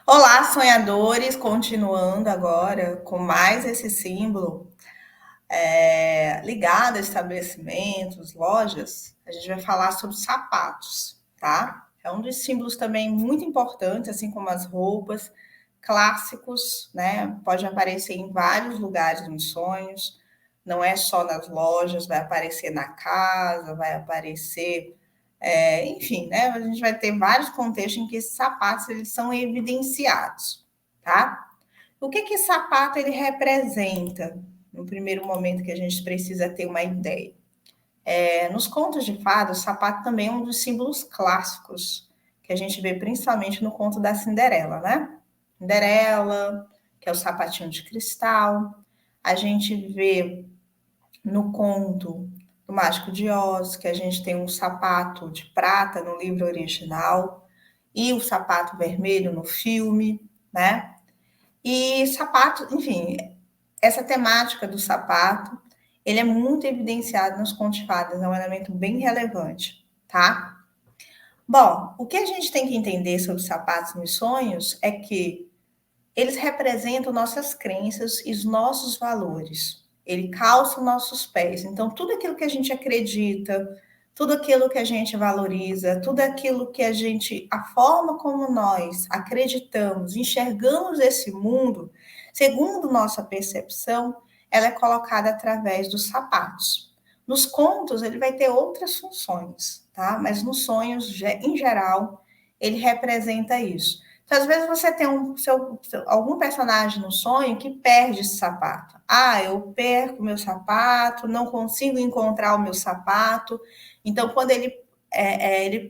Olá, sonhadores! Continuando agora com mais esse símbolo ligado a estabelecimentos, lojas. A gente vai falar sobre sapatos, tá? É um dos símbolos também muito importantes, assim como as roupas, clássicos, né? Pode aparecer em vários lugares nos sonhos, não é só nas lojas, vai aparecer na casa, vai aparecer enfim, né? A gente vai ter vários contextos em que esses sapatos eles são evidenciados, tá? O que esse sapato ele representa? No primeiro momento que a gente precisa ter uma ideia. Nos contos de fadas, o sapato também é um dos símbolos clássicos que a gente vê principalmente no conto da Cinderela, né? Cinderela, que é o sapatinho de cristal. A gente vê no conto do Mágico de Oz, que a gente tem um sapato de prata no livro original e o sapato vermelho no filme, né? E sapato, enfim, essa temática do sapato, ele é muito evidenciado nos contos de fadas, é um elemento bem relevante, tá? Bom, o que a gente tem que entender sobre sapatos nos sonhos é que eles representam nossas crenças e os nossos valores. Ele calça os nossos pés. Então, tudo aquilo que a gente acredita, tudo aquilo que a gente valoriza, tudo aquilo que a gente, a forma como nós acreditamos, enxergamos esse mundo, segundo nossa percepção, ela é colocada através dos sapatos. Nos contos, ele vai ter outras funções, tá? Mas nos sonhos, em geral, ele representa isso. Então, às vezes você tem algum personagem no sonho que perde esse sapato. Ah, eu perco meu sapato, não consigo encontrar o meu sapato. Então, quando ele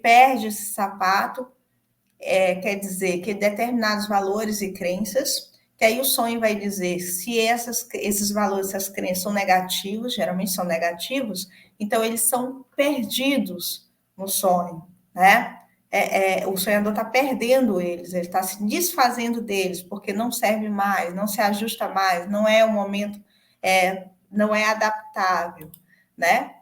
perde esse sapato, quer dizer que determinados valores e crenças, que aí o sonho vai dizer se esses valores, essas crenças são negativos, geralmente são negativos, então eles são perdidos no sonho, né? O sonhador está perdendo eles, ele está se desfazendo deles, porque não serve mais, não se ajusta mais, não é o momento, não é adaptável, né?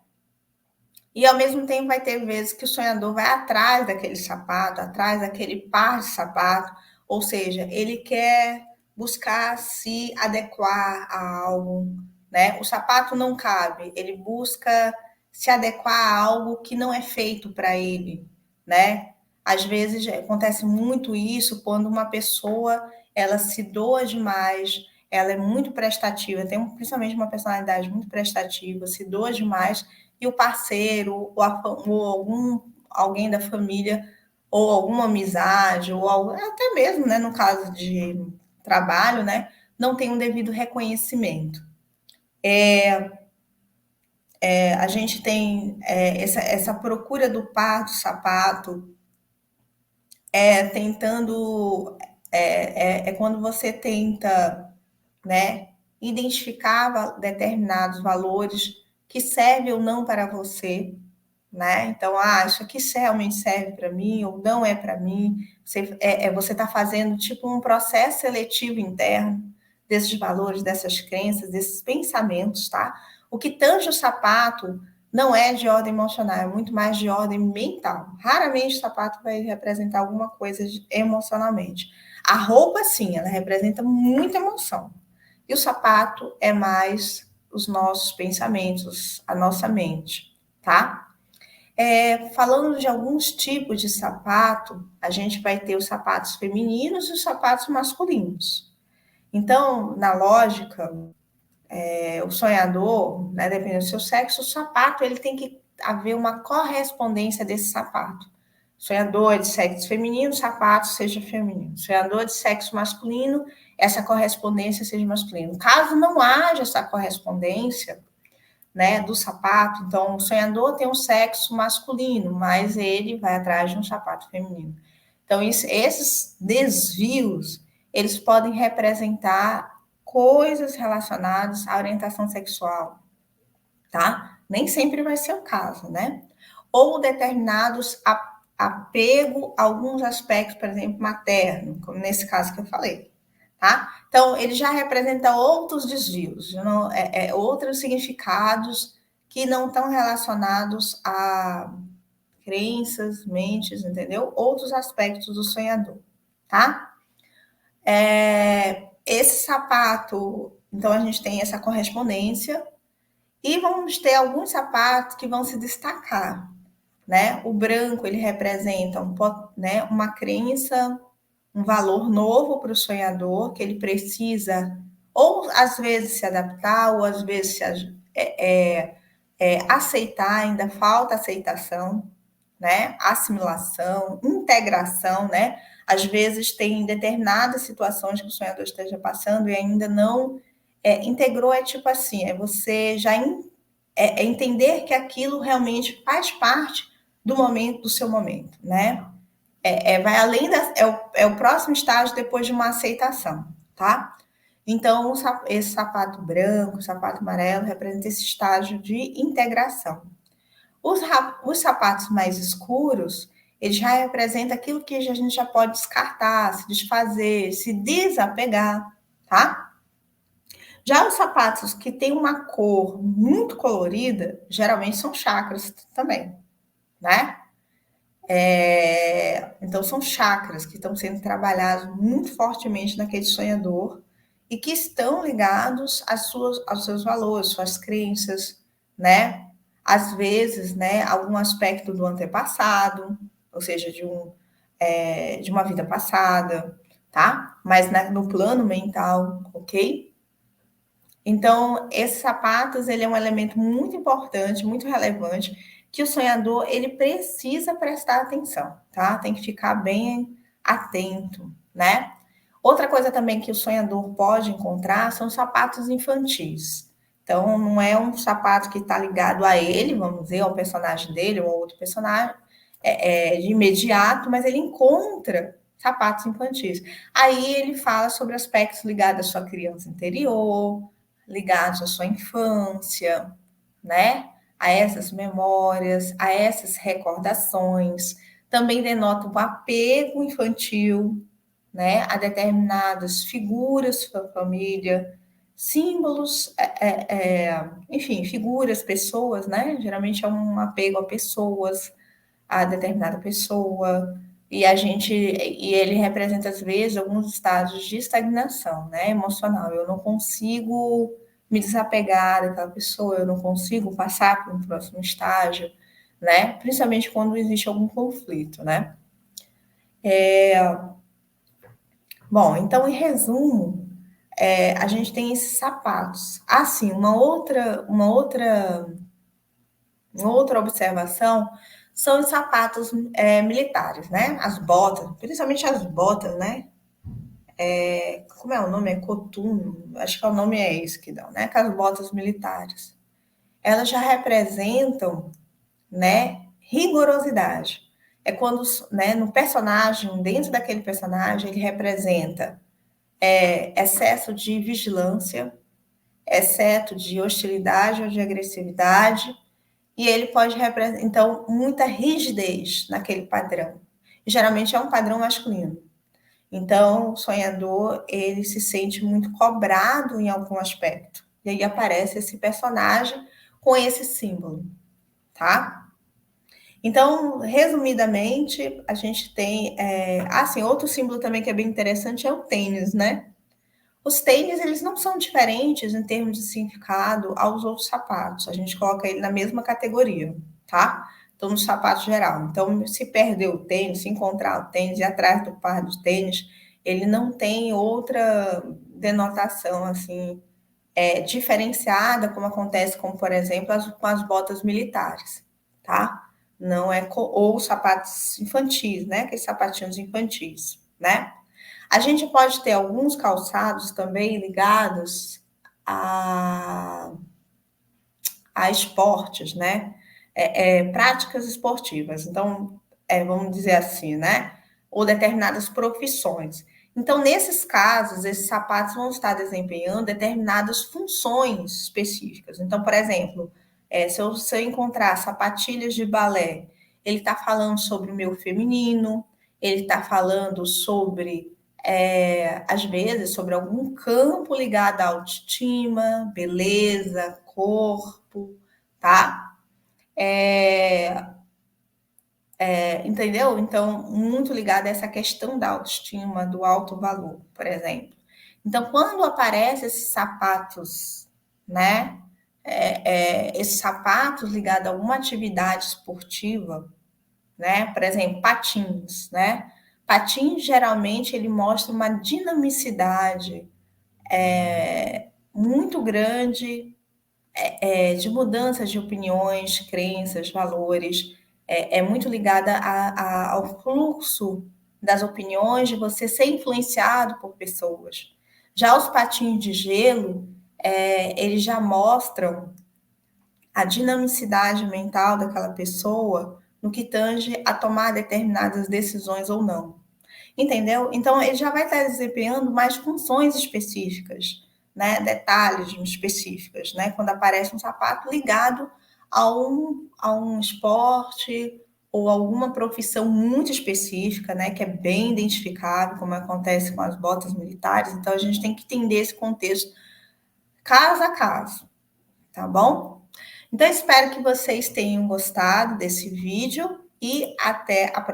E ao mesmo tempo vai ter vezes que o sonhador vai atrás daquele sapato, atrás daquele par de sapato, ou seja, ele quer buscar se adequar a algo, né? O sapato não cabe, ele busca se adequar a algo que não é feito para ele, né? Às vezes acontece muito isso quando uma pessoa ela se doa demais, ela é muito prestativa, tem principalmente uma personalidade muito prestativa, se doa demais e o parceiro ou alguém da família ou alguma amizade ou até mesmo, né, no caso de trabalho, né, não tem um devido reconhecimento. A gente tem essa procura do par do sapato, tentando quando você tenta, né, identificar determinados valores que servem ou não para você, né? Então, isso aqui realmente serve para mim ou não é para mim. Você está fazendo tipo um processo seletivo interno desses valores, dessas crenças, desses pensamentos, tá? O que tange o sapato não é de ordem emocional, é muito mais de ordem mental. Raramente o sapato vai representar alguma coisa emocionalmente. A roupa, sim, ela representa muita emoção. E o sapato é mais os nossos pensamentos, a nossa mente, tá? Falando de alguns tipos de sapato, a gente vai ter os sapatos femininos e os sapatos masculinos. Então, na lógica, o sonhador, né, dependendo do seu sexo, o sapato ele tem que haver uma correspondência desse sapato. Sonhador de sexo feminino, sapato seja feminino. Sonhador de sexo masculino, essa correspondência seja masculino. Caso não haja essa correspondência, né, do sapato. Então, o sonhador tem um sexo masculino, mas ele vai atrás de um sapato feminino. Então, esses desvios, eles podem representar coisas relacionadas à orientação sexual, tá? Nem sempre vai ser o caso, né? Ou determinados apego a alguns aspectos, por exemplo, materno, como nesse caso que eu falei. Tá? Então, ele já representa outros desvios, não, outros significados que não estão relacionados a crenças, mentes, entendeu? Outros aspectos do sonhador, tá? Esse sapato, então a gente tem essa correspondência e vamos ter alguns sapatos que vão se destacar, né? O branco, ele representa né, uma crença, um valor novo para o sonhador, que ele precisa, ou às vezes se adaptar, ou às vezes aceitar, ainda falta aceitação, né? Assimilação, integração, né? Às vezes tem determinadas situações que o sonhador esteja passando e ainda não integrou, é tipo assim, é você já entender que aquilo realmente faz parte do momento, do seu momento, né? Vai além é o próximo estágio depois de uma aceitação, tá? Então, esse sapato branco, sapato amarelo, representa esse estágio de integração. Os sapatos mais escuros, eles já representam aquilo que a gente já pode descartar, se desfazer, se desapegar, tá? Já os sapatos que têm uma cor muito colorida, geralmente são chakras também, né? Então, são chakras que estão sendo trabalhados muito fortemente naquele sonhador e que estão ligados aos seus valores, suas crenças, né? Às vezes, né, algum aspecto do antepassado, ou seja, de uma vida passada, tá? Mas no plano mental, ok? Então, esses sapatos, ele é um elemento muito importante, muito relevante, que o sonhador, ele precisa prestar atenção, tá? Tem que ficar bem atento, né? Outra coisa também que o sonhador pode encontrar são sapatos infantis. Então, não é um sapato que está ligado a ele, vamos dizer, ao personagem dele ou outro personagem, de imediato, mas ele encontra sapatos infantis. Aí ele fala sobre aspectos ligados à sua criança interior, ligados à sua infância, né? A essas memórias, a essas recordações. Também denota um apego infantil, né? A determinadas figuras da família, símbolos, enfim, figuras, pessoas, né? Geralmente é um apego a pessoas, a determinada pessoa, e ele representa às vezes alguns estados de estagnação, né, emocional. Eu não consigo me desapegar daquela pessoa, eu não consigo passar para um próximo estágio, né? Principalmente quando existe algum conflito, né? Bom, então, em resumo, a gente tem esses sapatos. Assim, uma outra observação são os sapatos militares, né? As botas, principalmente as botas, né? Como é o nome? É coturno? Acho que o nome é esse que dão, né? Aquelas botas militares. Elas já representam, né? Rigorosidade. É quando, né? No personagem, dentro daquele personagem, ele representa excesso de vigilância, excesso de hostilidade ou de agressividade, e ele pode representar, então, muita rigidez naquele padrão. E, geralmente é um padrão masculino. Então, o sonhador, ele se sente muito cobrado em algum aspecto. E aí aparece esse personagem com esse símbolo, tá? Então, resumidamente, a gente tem, outro símbolo também que é bem interessante é o tênis, né? Os tênis, eles não são diferentes em termos de significado aos outros sapatos. A gente coloca ele na mesma categoria, tá? Então, no sapato geral. Então, se perder o tênis, se encontrar o tênis e atrás do par do tênis, ele não tem outra denotação, assim, diferenciada, como acontece com, por exemplo, com as botas militares, tá? Não é ou sapatos infantis, né? Aqueles sapatinhos infantis, né? A gente pode ter alguns calçados também ligados a, a esportes, né? Práticas esportivas. Então, vamos dizer assim, né? Ou determinadas profissões. Então, nesses casos, esses sapatos vão estar desempenhando determinadas funções específicas. Então, por exemplo, se eu encontrar sapatilhas de balé, ele está falando sobre o meu feminino, ele está falando sobre, às vezes, sobre algum campo ligado à autoestima, beleza, corpo, tá? Entendeu? Então, muito ligado a essa questão da autoestima, do alto valor, por exemplo. Então, quando aparecem esses sapatos, né? Esses sapatos ligados a alguma atividade esportiva, né? Por exemplo, patins, né? Patins geralmente ele mostra uma dinamicidade muito grande de mudanças de opiniões, crenças, valores. É muito ligada ao fluxo das opiniões, de você ser influenciado por pessoas. Já os patins de gelo, eles já mostram a dinamicidade mental daquela pessoa no que tange a tomar determinadas decisões ou não. Entendeu? Então, ele já vai estar desempenhando mais funções específicas, né? Detalhes específicos, né? Quando aparece um sapato ligado a um esporte ou alguma profissão muito específica, né? Que é bem identificável, como acontece com as botas militares. Então, a gente tem que entender esse contexto caso a caso, tá bom? Então, espero que vocês tenham gostado desse vídeo e até a próxima.